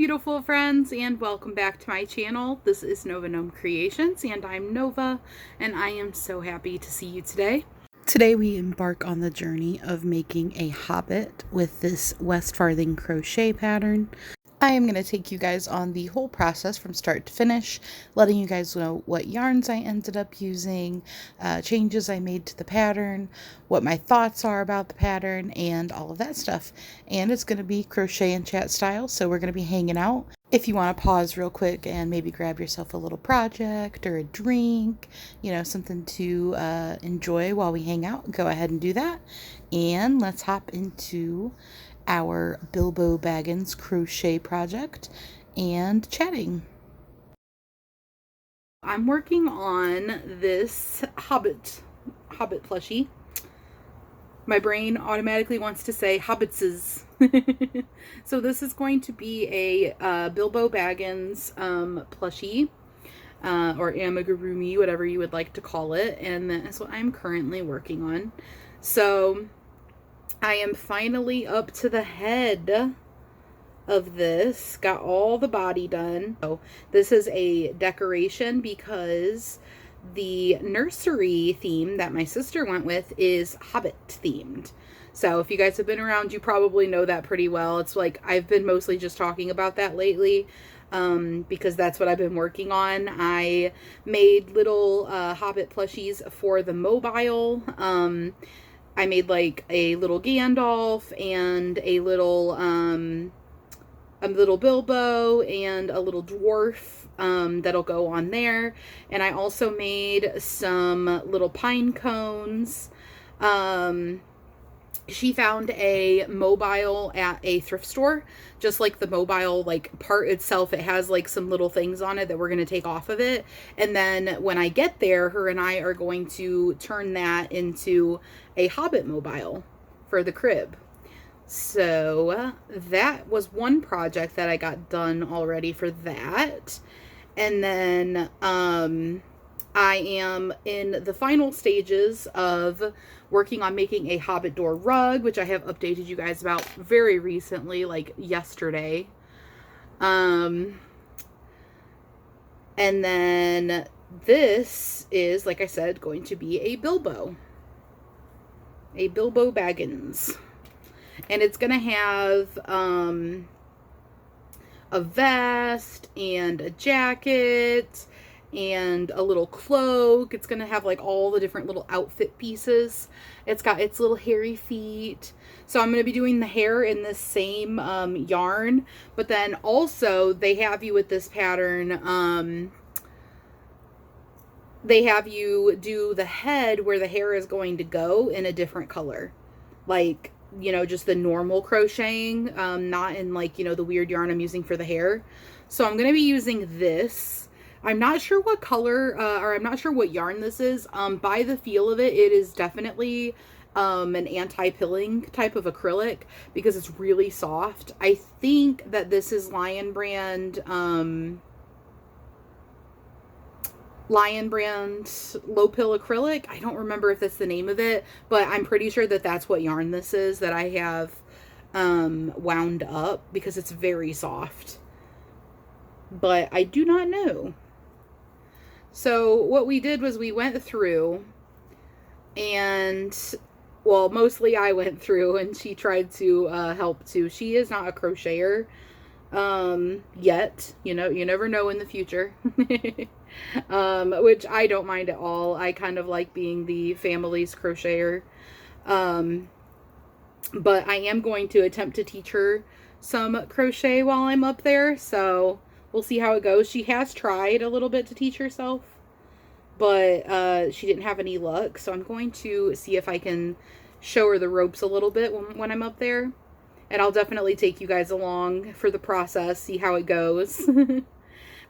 beautiful friends, and welcome back to my channel. This is Nova Gnome Creations, and I'm Nova, and I am so happy to see you today. Today we embark on the journey of making a hobbit with this West Farthing crochet pattern. I am going to take you guys on the whole process from start to finish, letting you guys know what yarns I ended up using, changes I made to the pattern, what my thoughts are about the pattern, and all of that stuff. And it's going to be crochet and chat style, so we're going to be hanging out. If you want to pause real quick and maybe grab yourself a little project or a drink, something to enjoy while we hang out, go ahead and do that. And let's hop into our Bilbo Baggins crochet project and chatting. I'm working on this Hobbit plushie. My brain automatically wants to say hobbitses. So this is going to be a Bilbo Baggins plushie or amigurumi, whatever you would like to call it, and that's what I'm currently working on. So I am finally up to the head of this, got all the body done. So this is a decoration because the nursery theme that my sister went with is Hobbit themed. So if you guys have been around, you probably know that pretty well. It's like I've been mostly just talking about that lately because that's what I've been working on. I made little Hobbit plushies for the mobile. I made like a little Gandalf and a little Bilbo and a little dwarf that'll go on there. And I also made some little pine cones. She found a mobile at a thrift store, just like the mobile part itself. It has like some little things on it that we're going to take off of it. And then when I get there, her and I are going to turn that into a Hobbit mobile for the crib. So that was one project that I got done already for that. And then I am in the final stages of working on making a Hobbit door rug, which I have updated you guys about very recently, like yesterday. And then this is, like I said, going to be a Bilbo Baggins. And it's going to have a vest and a jacket and a little cloak. It's going to have like all the different little outfit pieces. It's got its little hairy feet. So I'm going to be doing the hair in this same yarn. But then also they have you with this pattern, they have you do the head where the hair is going to go in a different color. Like, just the normal crocheting, not in like, the weird yarn I'm using for the hair. So I'm going to be using this. I'm not sure what color, or I'm not sure what yarn this is. By the feel of it, it is definitely an anti-pilling type of acrylic because it's really soft. I think that this is Lion Brand low pill acrylic. I don't remember if that's the name of it, but I'm pretty sure that that's what yarn this is that I have wound up because it's very soft. But I do not know. So what we did was we went through and, well, mostly I went through and she tried to help too. She is not a crocheter yet. You never know in the future. Which I don't mind at all. I kind of like being the family's crocheter. But I am going to attempt to teach her some crochet while I'm up there. So we'll see how it goes. She has tried a little bit to teach herself, but she didn't have any luck. So I'm going to see if I can show her the ropes a little bit when I'm up there. And I'll definitely take you guys along for the process, see how it goes.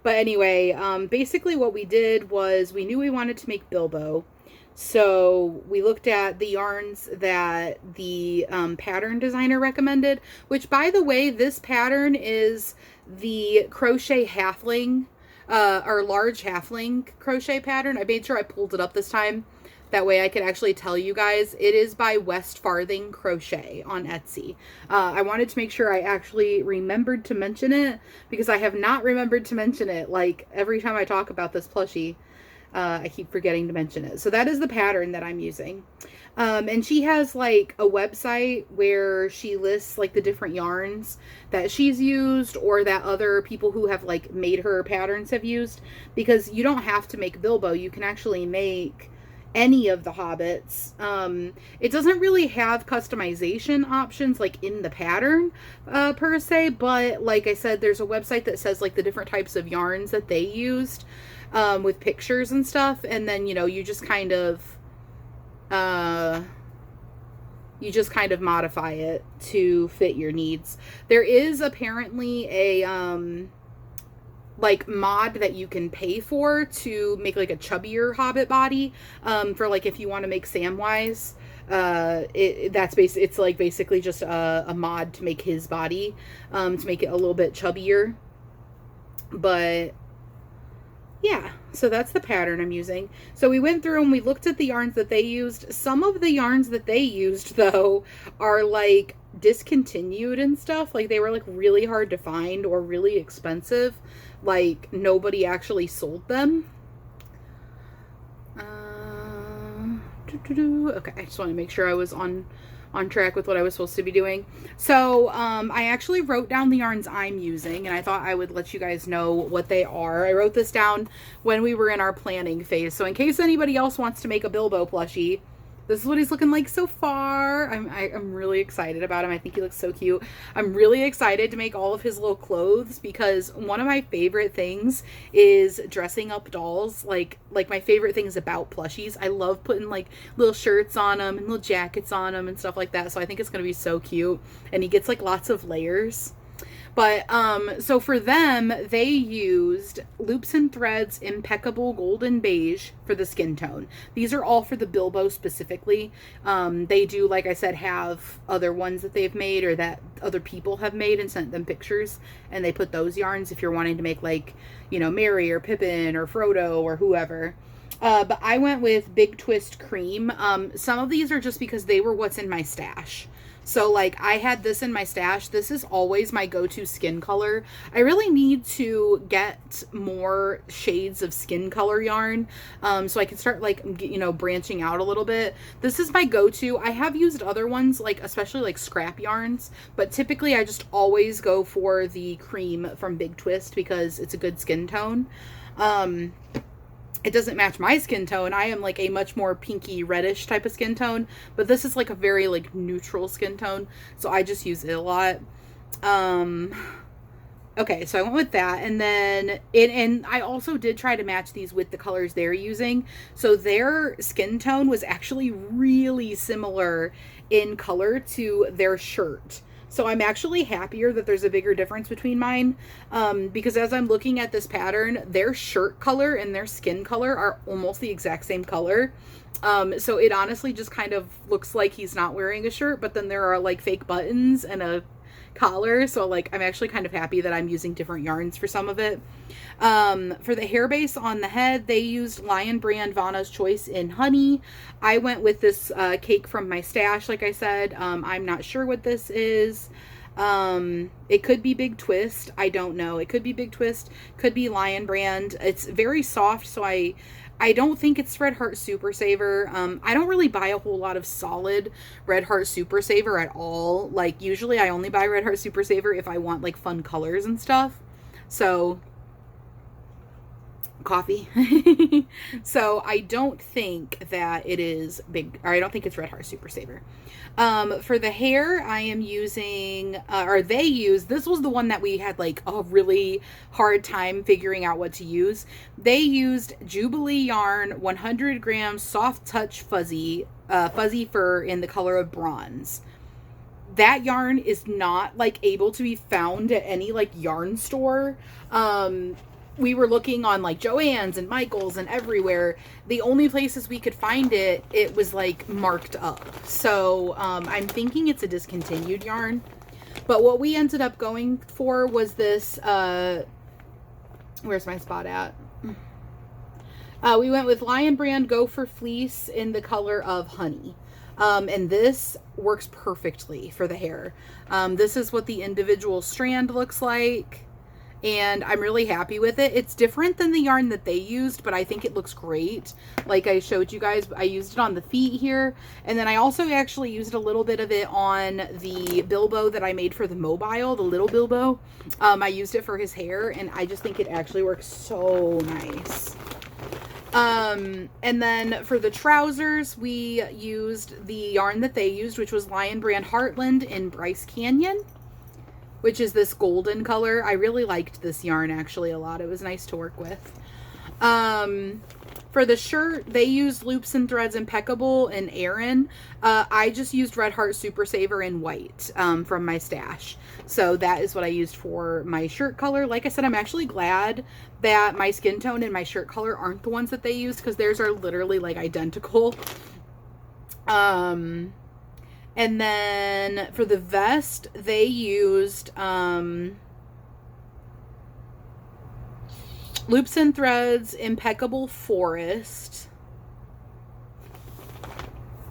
But anyway, basically what we did was we knew we wanted to make Bilbo. So we looked at the yarns that the pattern designer recommended, which, by the way, this pattern is the Crochet Halfling, or large Halfling crochet pattern. I made sure I pulled it up this time. That way I could actually tell you guys. It is by West Farthing Crochet on Etsy. I wanted to make sure I actually remembered to mention it, because I have not remembered to mention it. Like, every time I talk about this plushie, I keep forgetting to mention it. So that is the pattern that I'm using. And she has like a website where she lists like the different yarns that she's used, or that other people who have like made her patterns have used, because you don't have to make Bilbo. You can actually make any of the hobbits. It doesn't really have customization options like in the pattern per se, but like I said, there's a website that says like the different types of yarns that they used, with pictures and stuff, and then you just kind of modify it to fit your needs. There is apparently a like mod that you can pay for to make like a chubbier hobbit body, for like if you want to make Samwise. It's like basically just a mod to make his body, to make it a little bit chubbier. But yeah, so that's the pattern I'm using. So we went through and we looked at the yarns that they used. Some of the yarns that they used, though, are like discontinued and stuff. Like, they were like really hard to find or really expensive. Like, nobody actually sold them. Okay, I just want to make sure I was on track with what I was supposed to be doing. So I actually wrote down the yarns I'm using, and I thought I would let you guys know what they are. I wrote this down when we were in our planning phase, so in case anybody else wants to make a Bilbo plushie, this is what he's looking like so far. I'm really excited about him. I think he looks so cute. I'm really excited to make all of his little clothes, because one of my favorite things is dressing up dolls. Like my favorite things about plushies. I love putting like little shirts on them and little jackets on them and stuff like that. So I think it's going to be so cute. And he gets like lots of layers. But, so for them, they used Loops and Threads Impeccable Golden Beige for the skin tone. These are all for the Bilbo specifically. They do, like I said, have other ones that they've made or that other people have made and sent them pictures. And they put those yarns if you're wanting to make like, Merry or Pippin or Frodo or whoever. But I went with Big Twist Cream. Some of these are just because they were what's in my stash. So, like, I had this in my stash. This is always my go-to skin color. I really need to get more shades of skin color yarn, so I can start, like, branching out a little bit. This is my go-to. I have used other ones, like, especially, like, scrap yarns, but typically I just always go for the cream from Big Twist because it's a good skin tone. It doesn't match my skin tone. I am like a much more pinky reddish type of skin tone, but this is like a very like neutral skin tone, so I just use it a lot. Okay, so I went with that, and then and I also did try to match these with the colors they're using. So their skin tone was actually really similar in color to their shirt. So I'm actually happier that there's a bigger difference between mine, because as I'm looking at this pattern, their shirt color and their skin color are almost the exact same color. So it honestly just kind of looks like he's not wearing a shirt, but then there are like fake buttons and a collar. So like, I'm actually kind of happy that I'm using different yarns for some of it. For the hair base on the head, they used Lion Brand Vanna's Choice in Honey. I went with this cake from my stash, like I said. I'm not sure what this is. It could be Big Twist. I don't know. It could be Big Twist. Could be Lion Brand. It's very soft, so I don't think it's Red Heart Super Saver. I don't really buy a whole lot of solid Red Heart Super Saver at all. Like, usually I only buy Red Heart Super Saver if I want, like, fun colors and stuff. So, coffee. So, I don't think that it is I don't think it's Red Heart Super Saver. For the hair, I am using, this was the one that we had like a really hard time figuring out what to use. They used Jubilee yarn, 100 grams soft touch fuzzy fur in the color of bronze. That yarn is not like able to be found at any like yarn store. We were looking on like Joann's and Michael's and everywhere. The only places we could find it, it was like marked up. So I'm thinking it's a discontinued yarn. But what we ended up going for was this, where's my spot at? We went with Lion Brand Gopher Fleece in the color of Honey. And this works perfectly for the hair. This is what the individual strand looks like. And I'm really happy with it. It's different than the yarn that they used, but I think it looks great. Like I showed you guys, I used it on the feet here. And then I also actually used a little bit of it on the Bilbo that I made for the mobile, the little Bilbo. I used it for his hair, and I just think it actually works so nice. And then for the trousers, we used the yarn that they used, which was Lion Brand Heartland in Bryce Canyon, which is this golden color. I really liked this yarn actually a lot. It was nice to work with. For the shirt, they used Loops and Threads Impeccable and Aran. I just used Red Heart Super Saver in white from my stash. So that is what I used for my shirt color. Like I said, I'm actually glad that my skin tone and my shirt color aren't the ones that they used, because theirs are literally like identical. And then for the vest, they used Loops and Threads Impeccable Forest.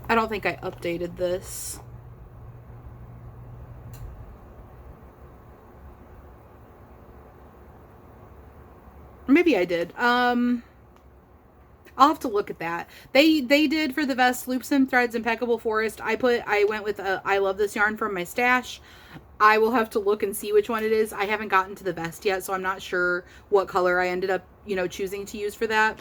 I don't think I updated this. Maybe I did. I'll have to look at that. They did for the vest Loops and Threads Impeccable Forest. I went with I love this yarn from my stash. I will have to look and see which one it is. I haven't gotten to the vest yet, so I'm not sure what color I ended up, choosing to use for that.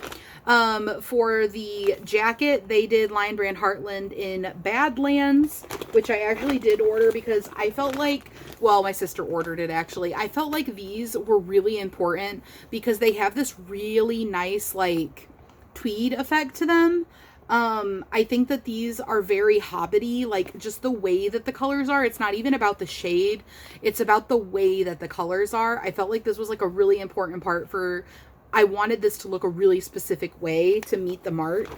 For the jacket, they did Lion Brand Heartland in Badlands, which I actually did order because I felt like, well, my sister ordered it actually. I felt like these were really important because they have this really nice, like, tweed effect to them. I think that these are very hobbity, like just the way that the colors are. It's not even about the shade. It's about the way that the colors are. I felt like this was like a really important part for, I wanted this to look a really specific way to meet the mark.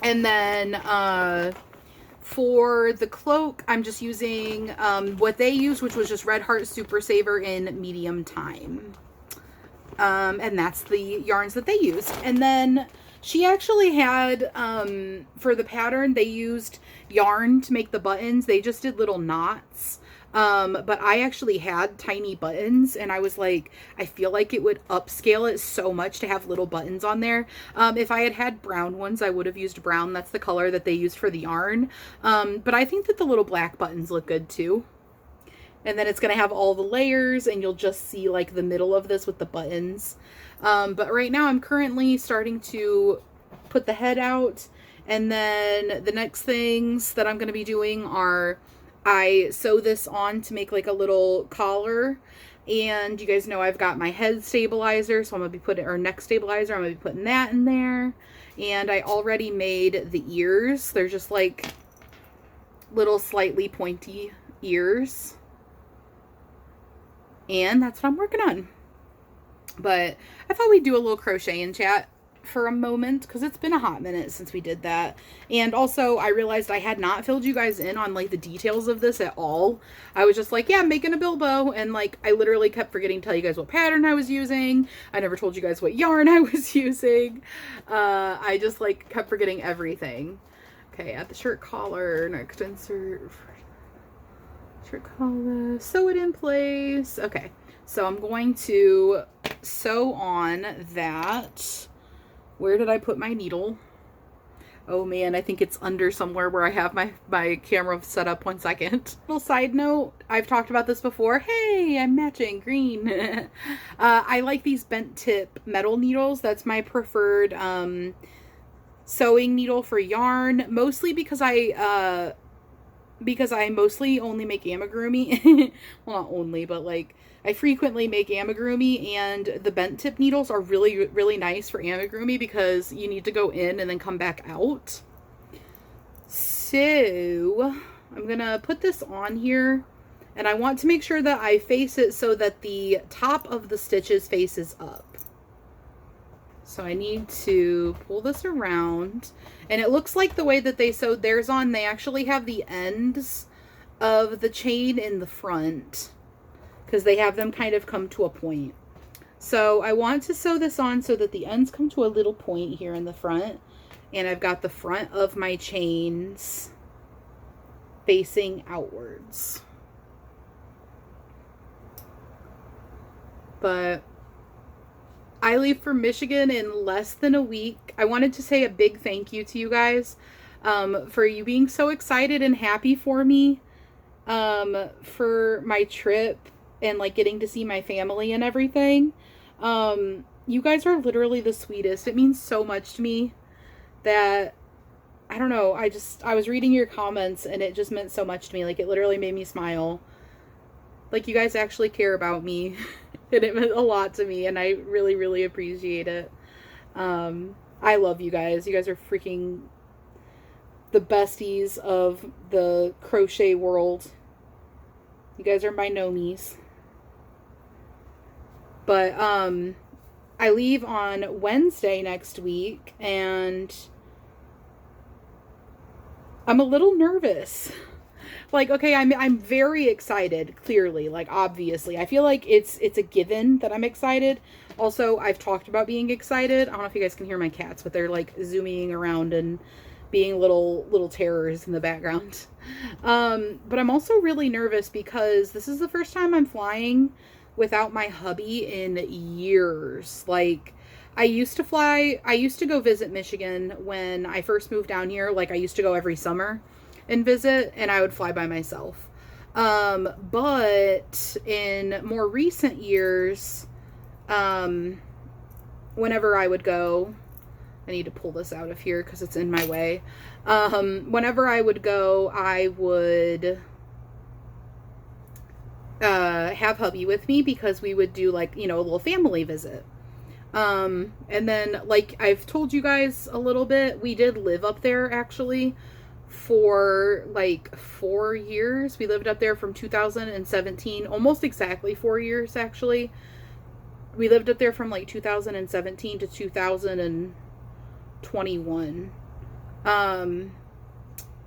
And then, for the cloak, I'm just using, what they used, which was just Red Heart Super Saver in Medium Time. And that's the yarns that they used. And then she actually had, for the pattern, they used yarn to make the buttons. They just did little knots. But I actually had tiny buttons, and I was like, I feel like it would upscale it so much to have little buttons on there. If I had had brown ones, I would have used brown. That's the color that they used for the yarn. But I think that the little black buttons look good too. And then it's going to have all the layers, and you'll just see like the middle of this with the buttons. But right now I'm currently starting to put the head out. And then the next things that I'm going to be doing are, I sew this on to make like a little collar. And you guys know I've got my head stabilizer, so I'm going to be putting, or neck stabilizer, I'm going to be putting that in there. And I already made the ears. They're just like little slightly pointy ears. And that's what I'm working on. But I thought we'd do a little crochet and chat for a moment, because it's been a hot minute since we did that. And also I realized I had not filled you guys in on like the details of this at all. I was just like, yeah, I'm making a Bilbo, and like I literally kept forgetting to tell you guys what pattern I was using. I never told you guys what yarn I was using. I just like kept forgetting everything. Okay, add the shirt collar, next insert, shirt collar, sew it in place. Okay, so I'm going to sew on that. Where did I put my needle? Oh man, I think it's under somewhere where I have my camera set up. 1 second. Little side note, I've talked about this before. Hey, I'm matching green. I like these bent tip metal needles. That's my preferred sewing needle for yarn, mostly because I mostly only make amigurumi. Well, not only, but like I frequently make amigurumi, and the bent tip needles are really, really nice for amigurumi because you need to go in and then come back out. So I'm gonna put this on here, and I want to make sure that I face it so that the top of the stitches faces up. So I need to pull this around, and it looks like the way that they sewed theirs on, they actually have the ends of the chain in the front, because they have them kind of come to a point. So I want to sew this on so that the ends come to a little point here in the front. And I've got the front of my chains facing outwards. But I leave for Michigan in less than a week. I wanted to say a big thank you to you guys for you being so excited and happy for me for my trip and like getting to see my family and everything. You guys are literally the sweetest. It means so much to me that I don't know. I was reading your comments and it just meant so much to me. Like, it literally made me smile. Like, you guys actually care about me. And it meant a lot to me. And I really, really appreciate it. I love you guys. You guys are freaking the besties of the crochet world. You guys are my nomies. But, I leave on Wednesday next week, and I'm a little nervous. Like, okay, I'm very excited, clearly, like, obviously. I feel like it's a given that I'm excited. Also, I've talked about being excited. I don't know if you guys can hear my cats, but they're, like, zooming around and being little terrors in the background. But I'm also really nervous because this is the first time I'm flying without my hubby in years. Like, I used to go visit Michigan when I first moved down here. Like, I used to go every summer and visit, and I would fly by myself. But in more recent years, whenever I would go, I need to pull this out of here because it's in my way. Whenever I would go, I would have hubby with me because we would do, like, you know, a little family visit. And then, like, I've told you guys a little bit, we did live up there actually for like 4 years. We lived up there from 2017, almost exactly 4 years actually. We lived up there from like 2017 to 2021.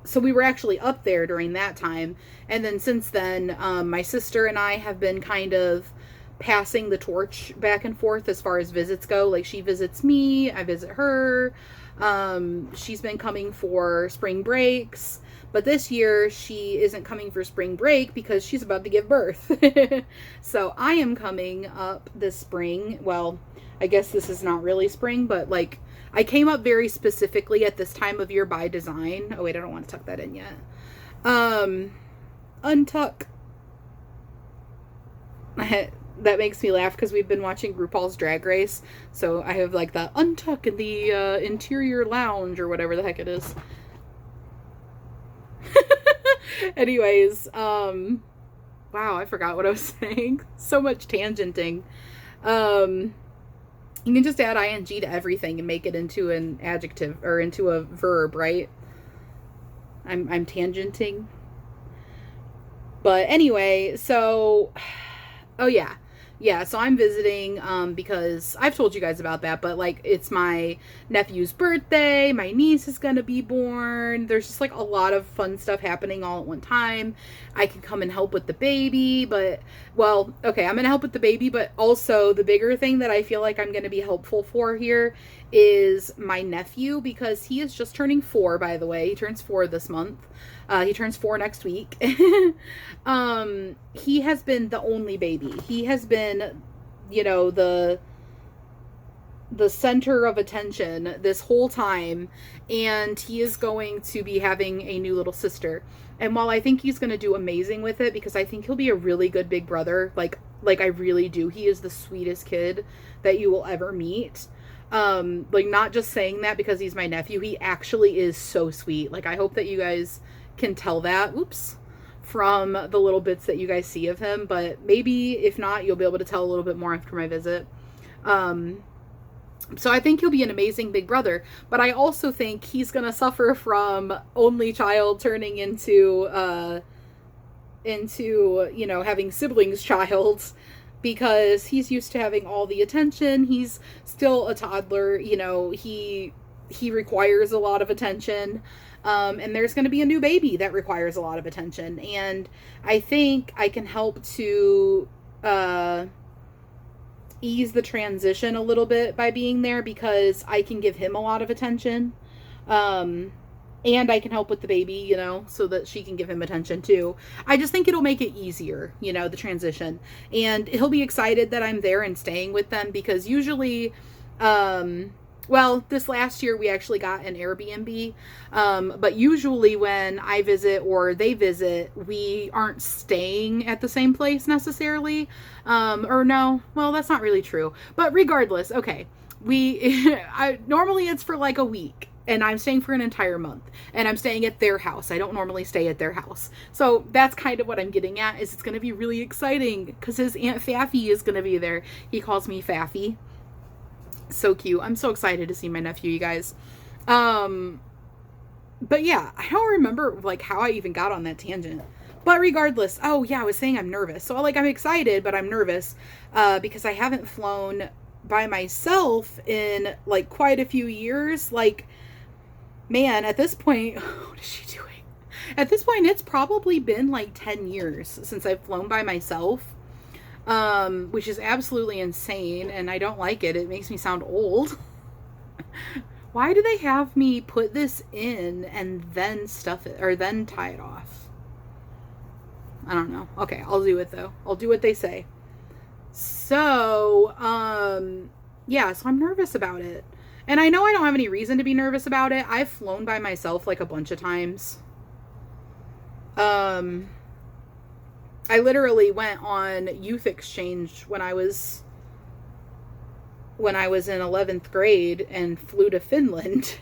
So we were actually up there during that time. And then since then, my sister and I have been kind of passing the torch back and forth as far as visits go. Like, she visits me, I visit her. She's been coming for spring breaks, but this year she isn't coming for spring break because she's about to give birth. So I am coming up this spring. Well, I guess this is not really spring, but like, I came up very specifically at this time of year by design. Oh wait, I don't want to tuck that in yet. Untuck. That makes me laugh because we've been watching RuPaul's Drag Race. So I have like the untuck in the interior lounge or whatever the heck it is. Anyways, wow, I forgot what I was saying. So much tangenting. You can just add ing to everything and make it into an adjective or into a verb, right? I'm tangenting. But anyway, so, oh yeah. Yeah, so I'm visiting because I've told you guys about that, but like, it's my nephew's birthday, my niece is gonna be born. There's just like a lot of fun stuff happening all at one time. I can come and help with the baby, but, well, okay, I'm gonna help with the baby, but also the bigger thing that I feel like I'm gonna be helpful for here is my nephew, because he is just turning 4, by the way. He turns 4 this month. He turns 4 next week. He has been the only baby. He has been, you know, the center of attention this whole time, and he is going to be having a new little sister. And while I think he's going to do amazing with it, because I think he'll be a really good big brother, like I really do. He is the sweetest kid that you will ever meet. Like, not just saying that because he's my nephew. He actually is so sweet. Like, I hope that you guys can tell that, oops, from the little bits that you guys see of him, but maybe if not, you'll be able to tell a little bit more after my visit. So I think he'll be an amazing big brother, but I also think he's gonna suffer from only child turning into you know, having siblings child, because he's used to having all the attention. He's still a toddler, you know, he requires a lot of attention. And there's going to be a new baby that requires a lot of attention. And I think I can help to ease the transition a little bit by being there because I can give him a lot of attention. And I can help with the baby, you know, so that she can give him attention too. I just think it'll make it easier, you know, the transition. And he'll be excited that I'm there and staying with them because usually, well, this last year we actually got an Airbnb. But usually when I visit or they visit, we aren't staying at the same place necessarily. Or no, well, that's not really true. But regardless, okay. Normally it's for like a week. And I'm staying for an entire month. And I'm staying at their house. I don't normally stay at their house. So that's kind of what I'm getting at, is it's going to be really exciting. Because his Aunt Faffy is going to be there. He calls me Faffy. So cute. I'm so excited to see my nephew, you guys. But yeah, I don't remember like how I even got on that tangent. But regardless, oh yeah, I was saying I'm nervous. So like I'm excited, but I'm nervous because I haven't flown by myself in like quite a few years. Like, man, at this point, what is she doing? At this point, it's probably been like 10 years since I've flown by myself, which is absolutely insane, and I don't like it. It makes me sound old. Why do they have me put this in and then stuff it, or then tie it off? I don't know. Okay, I'll do it though. I'll do what they say. So, yeah, so I'm nervous about it. And I know I don't have any reason to be nervous about it. I've flown by myself like a bunch of times. I literally went on youth exchange when I was in 11th grade and flew to Finland.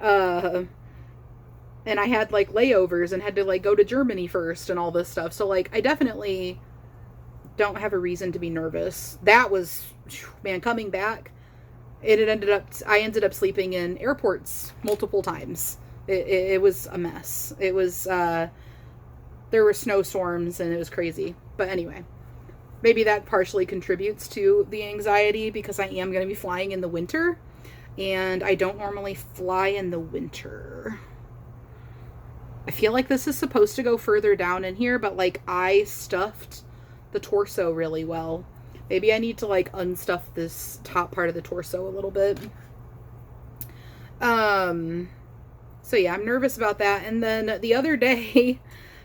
And I had like layovers and had to like go to Germany first and all this stuff. So like I definitely don't have a reason to be nervous. That was, man, coming back. I ended up sleeping in airports multiple times. It was a mess. It was, there were snowstorms and it was crazy. But anyway, maybe that partially contributes to the anxiety because I am going to be flying in the winter and I don't normally fly in the winter. I feel like this is supposed to go further down in here, but like I stuffed the torso really well. Maybe I need to like unstuff this top part of the torso a little bit. So yeah, I'm nervous about that. And then the other day,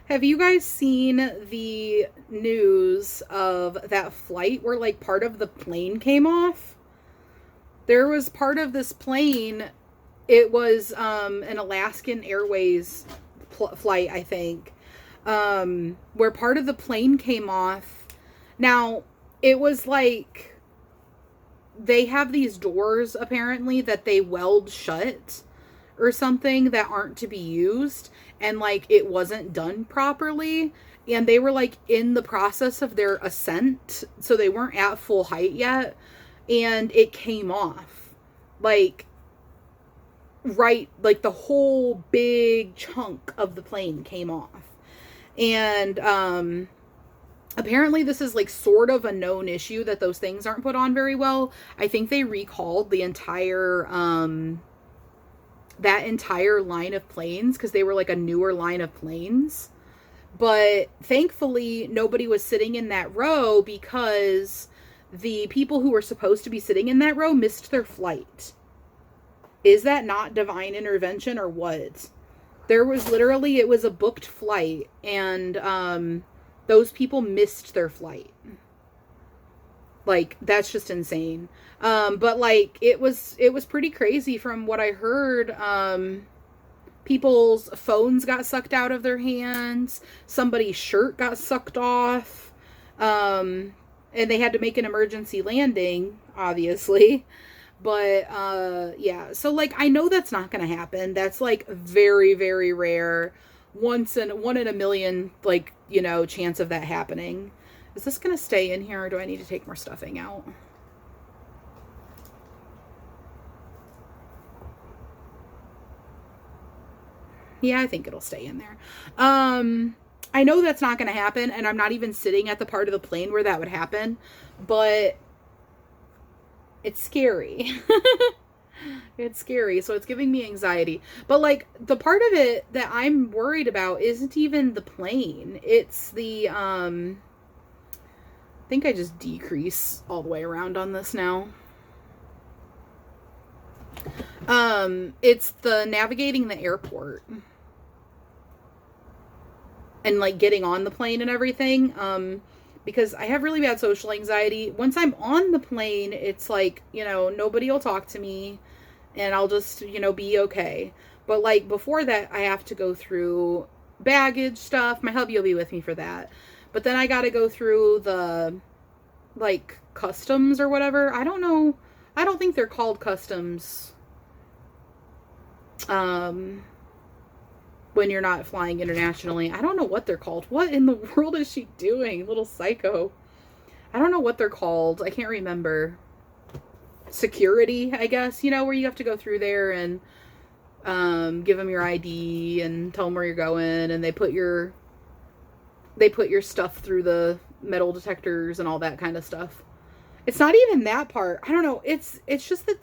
have you guys seen the news of that flight where like part of the plane came off? There was part of this plane. It was an Alaskan Airways flight, I think, where part of the plane came off. Now, it was like, they have these doors, apparently, that they weld shut or something that aren't to be used. And, like, it wasn't done properly. And they were, like, in the process of their ascent. So they weren't at full height yet. And it came off. Like, right, like, the whole big chunk of the plane came off. And, apparently this is like sort of a known issue that those things aren't put on very well. I think they recalled the entire, that entire line of planes because they were like a newer line of planes. But thankfully nobody was sitting in that row because the people who were supposed to be sitting in that row missed their flight. Is that not divine intervention or what? There was literally, it was a booked flight and, those people missed their flight. Like, that's just insane. But like, it was pretty crazy from what I heard. People's phones got sucked out of their hands. Somebody's shirt got sucked off. And they had to make an emergency landing, obviously. But, yeah. So like, I know that's not going to happen. That's like very, very rare. One in a million, like, you know, chance of that happening. Is this going to stay in here or do I need to take more stuffing out? Yeah, I think it'll stay in there. I know that's not going to happen and I'm not even sitting at the part of the plane where that would happen, but it's scary. It's scary, so it's giving me anxiety. But, like, the part of it that I'm worried about isn't even the plane. It's the, think I just decrease all the way around on this now. It's the navigating the airport and like getting on the plane and everything. Because I have really bad social anxiety. Once I'm on the plane, it's like, you know, nobody will talk to me and I'll just, you know, be okay. But like before that, I have to go through baggage stuff. My hubby will be with me for that. But then I got to go through the like customs or whatever. I don't know. I don't think they're called customs. When you're not flying internationally. I don't know what they're called. What in the world is she doing? Little psycho. I don't know what they're called. I can't remember. Security, I guess, you know, where you have to go through there and give them your ID and tell them where you're going, and they put your stuff through the metal detectors and all that kind of stuff. It's not even that part. I don't know. It's just that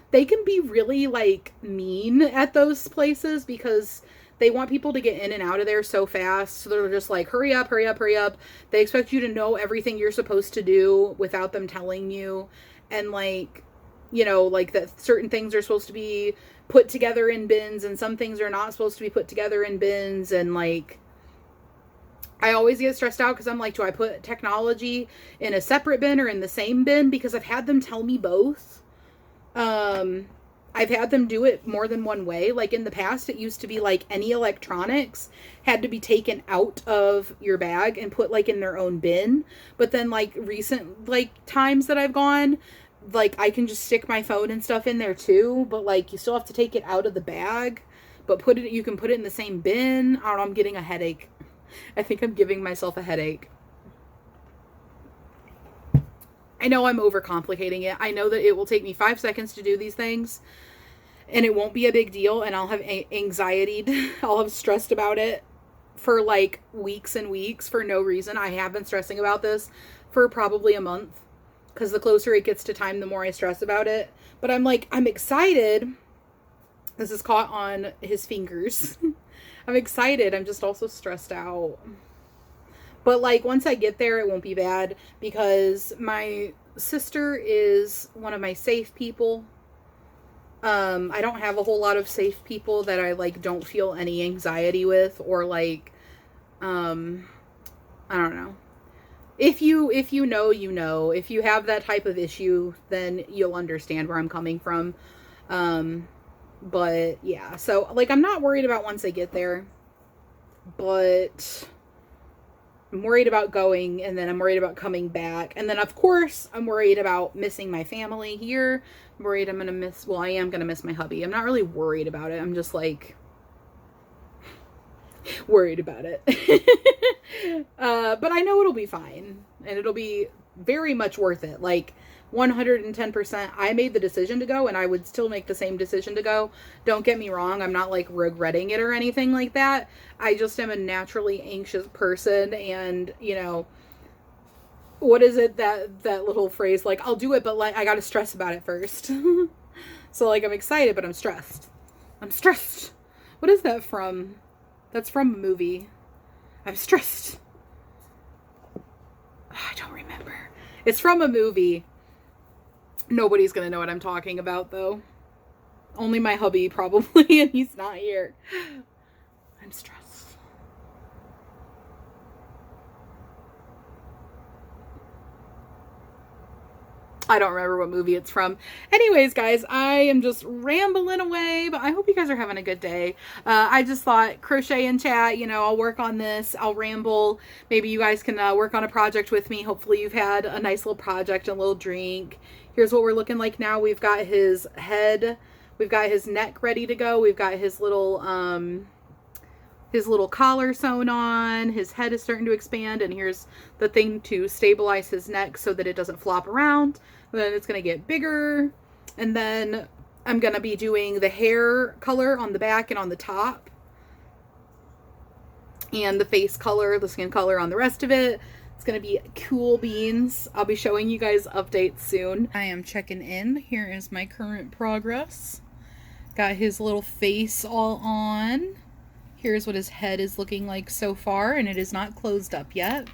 they can be really like mean at those places because they want people to get in and out of there so fast. So they're just like, hurry up, hurry up, hurry up. They expect you to know everything you're supposed to do without them telling you. And like, you know, like that certain things are supposed to be put together in bins and some things are not supposed to be put together in bins. And like, I always get stressed out because I'm like, do I put technology in a separate bin or in the same bin? Because I've had them tell me both. I've had them do it more than one way. Like in the past, it used to be like any electronics had to be taken out of your bag and put like in their own bin. But then like recent like times that I've gone, like I can just stick my phone and stuff in there too. But like you still have to take it out of the bag, but you can put it in the same bin. I don't know, I'm getting a headache. I think I'm giving myself a headache. I know I'm overcomplicating it. I know that it will take me 5 seconds to do these things and it won't be a big deal, and I'll have anxiety. I'll have stressed about it for like weeks and weeks for no reason. I have been stressing about this for probably a month because the closer it gets to time, the more I stress about it. But I'm like, I'm excited. This is caught on his fingers. I'm excited. I'm just also stressed out. But like once I get there, it won't be bad because my sister is one of my safe people. I don't have a whole lot of safe people that I like don't feel any anxiety with, or like I don't know. If you know, you know. If you have that type of issue, then you'll understand where I'm coming from. But yeah, so like I'm not worried about once I get there, but I'm worried about going, and then I'm worried about coming back. And then of course I'm worried about missing my family here. I'm worried I'm going to miss, well, I am going to miss my hubby. I'm not really worried about it. I'm just like worried about it. But I know it'll be fine, and it'll be very much worth it. Like 110%. I made the decision to go, and I would still make the same decision to go. Don't get me wrong. I'm not like regretting it or anything like that. I just am a naturally anxious person, and you know, what is it that little phrase, like, I'll do it, but like I gotta stress about it first. So like I'm excited, but I'm stressed. I'm stressed. What is that from? That's from a movie. I'm stressed. I don't remember. It's from a movie. Nobody's gonna know what I'm talking about though. Only my hubby probably, and he's not here. I'm stressed. I don't remember what movie it's from. Anyways, guys, I am just rambling away, but I hope you guys are having a good day. I just thought crochet and chat, you know, I'll work on this. I'll ramble. Maybe you guys can work on a project with me. Hopefully you've had a nice little project, a little drink. Here's what we're looking like now. We've got his head. We've got his neck ready to go. We've got his little collar sewn on. His head is starting to expand, and here's the thing to stabilize his neck so that it doesn't flop around. And then it's going to get bigger, and then I'm going to be doing the hair color on the back and on the top, and the face color, the skin color on the rest of it. It's going to be cool beans. I'll be showing you guys updates soon. I am checking in. Here is my current progress. Got his little face all on. Here's what his head is looking like so far, and it is not closed up yet.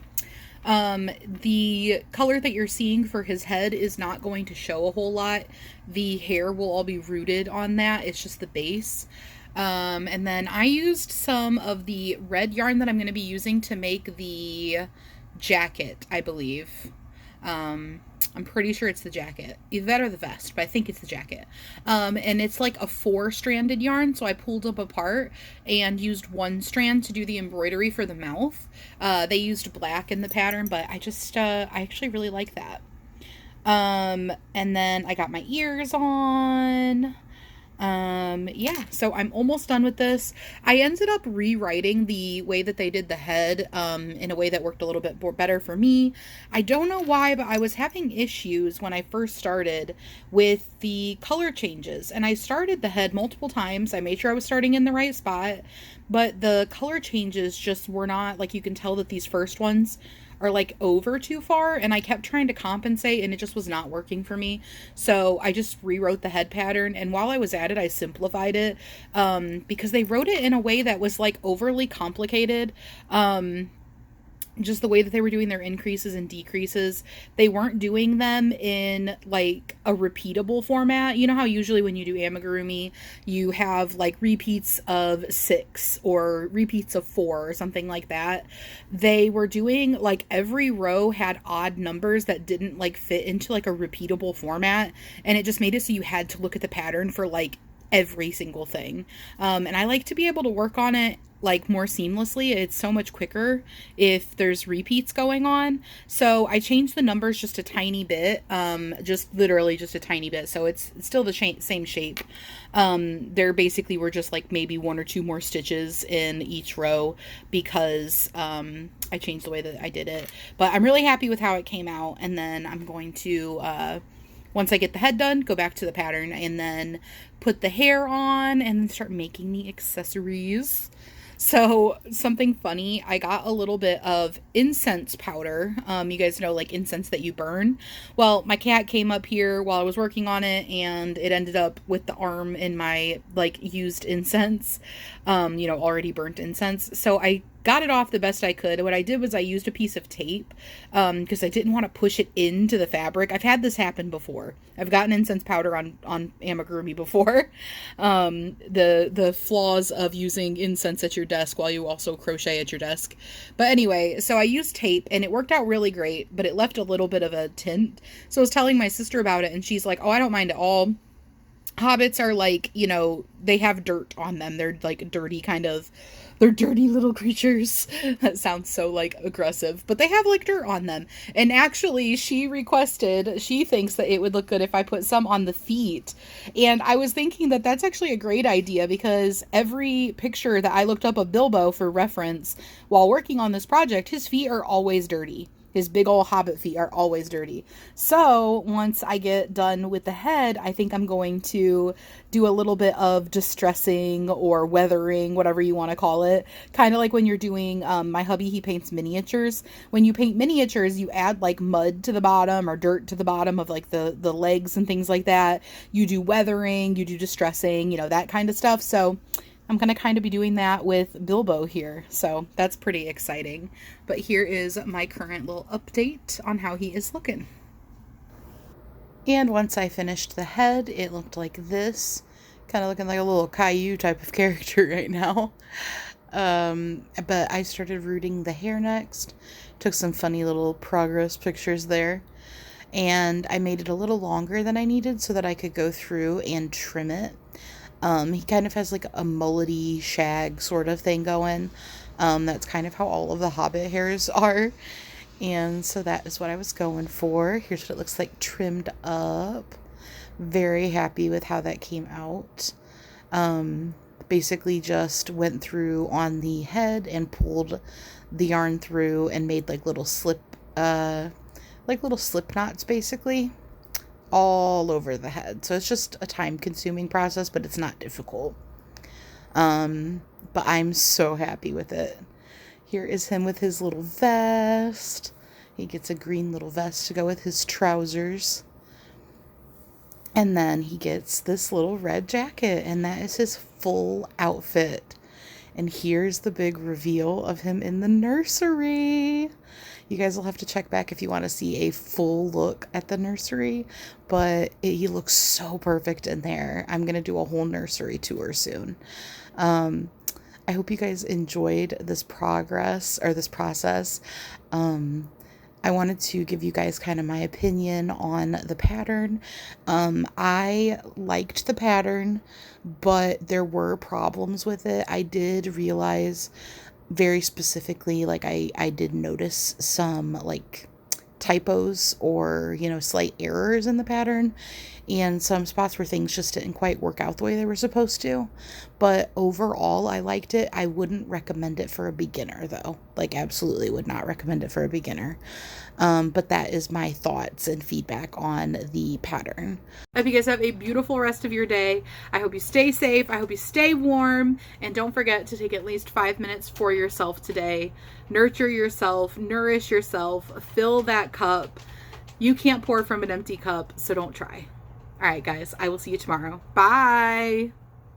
The color that you're seeing for his head is not going to show a whole lot. The hair will all be rooted on that. It's just the base. And then I used some of the red yarn that I'm going to be using to make the jacket, I believe. I'm pretty sure it's the jacket. Either that or the vest, but I think it's the jacket. And it's like a 4-stranded yarn, so I pulled up apart and used one strand to do the embroidery for the mouth. They used black in the pattern, but I actually really like that. And then I got my ears on. Yeah, so I'm almost done with this. I ended up rewriting the way that they did the head, in a way that worked a little bit more better for me. I don't know why, but I was having issues when I first started with the color changes, and I started the head multiple times. I made sure I was starting in the right spot, but the color changes just were not, like, you can tell that these first ones are like over too far, and I kept trying to compensate and it just was not working for me. So I just rewrote the head pattern, and while I was at it I simplified it, because they wrote it in a way that was like overly complicated. Just the way that they were doing their increases and decreases, they weren't doing them in like a repeatable format. You know how usually when you do amigurumi, you have like repeats of 6 or repeats of 4 or something like that. They were doing like every row had odd numbers that didn't like fit into like a repeatable format, and it just made it so you had to look at the pattern for like every single thing. And I like to be able to work on it like more seamlessly. It's so much quicker if there's repeats going on. So I changed the numbers just a tiny bit, just literally just a tiny bit. So it's still the same shape. There basically were just like maybe 1 or 2 more stitches in each row because I changed the way that I did it. But I'm really happy with how it came out. And then I'm going to once I get the head done, go back to the pattern and then put the hair on and then start making the accessories. So something funny, I got a little bit of incense powder. You guys know, like incense that you burn. Well, my cat came up here while I was working on it and it ended up with the arm in my like used incense, already burnt incense. So I got it off the best I could. What I did was I used a piece of tape because I didn't want to push it into the fabric. I've had this happen before. I've gotten incense powder on amigurumi before. The flaws of using incense at your desk while you also crochet at your desk. But anyway, so I used tape and it worked out really great, but it left a little bit of a tint. So I was telling my sister about it and she's like, oh, I don't mind at all. Hobbits are like, they have dirt on them. They're like dirty they're dirty little creatures. That sounds so like aggressive, but they have like dirt on them. And actually she thinks that it would look good if I put some on the feet. And I was thinking that that's actually a great idea because every picture that I looked up of Bilbo for reference while working on this project, his feet are always dirty. His big old hobbit feet are always dirty. So once I get done with the head, I think I'm going to do a little bit of distressing or weathering, whatever you want to call it. Kind of like when you're doing, my hubby, he paints miniatures. When you paint miniatures, you add like mud to the bottom or dirt to the bottom of like the legs and things like that. You do weathering, you do distressing, that kind of stuff. So I'm going to kind of be doing that with Bilbo here. So that's pretty exciting. But here is my current little update on how he is looking. And once I finished the head, it looked like this. Kind of looking like a little Caillou type of character right now. But I started rooting the hair next. Took some funny little progress pictures there. And I made it a little longer than I needed so that I could go through and trim it. He kind of has like a mullety shag sort of thing going. That's kind of how all of the Hobbit hairs are. And so that is what I was going for. Here's what it looks like trimmed up. Very happy with how that came out. Basically just went through on the head and pulled the yarn through and made like little slip knots basically. All over the head. So it's just a time-consuming process, but it's not difficult. But I'm so happy with it. Here is him with his little vest. He gets a green little vest to go with his trousers. And then he gets this little red jacket, and that is his full outfit. And here's the big reveal of him in the nursery. You guys will have to check back if you want to see a full look at the nursery, but he looks so perfect in there. I'm going to do a whole nursery tour soon. I hope you guys enjoyed this progress or this process. I wanted to give you guys kind of my opinion on the pattern. I liked the pattern, but there were problems with it. I did realize very specifically, like I did notice some like typos or, you know, slight errors in the pattern, and some spots where things just didn't quite work out the way they were supposed to. But overall, I liked it. I wouldn't recommend it for a beginner, though. Like, absolutely would not recommend it for a beginner. But that is my thoughts and feedback on the pattern. I hope you guys have a beautiful rest of your day. I hope you stay safe. I hope you stay warm. And don't forget to take at least 5 minutes for yourself today. Nurture yourself, nourish yourself, fill that cup. You can't pour from an empty cup, so don't try. All right, guys, I will see you tomorrow. Bye.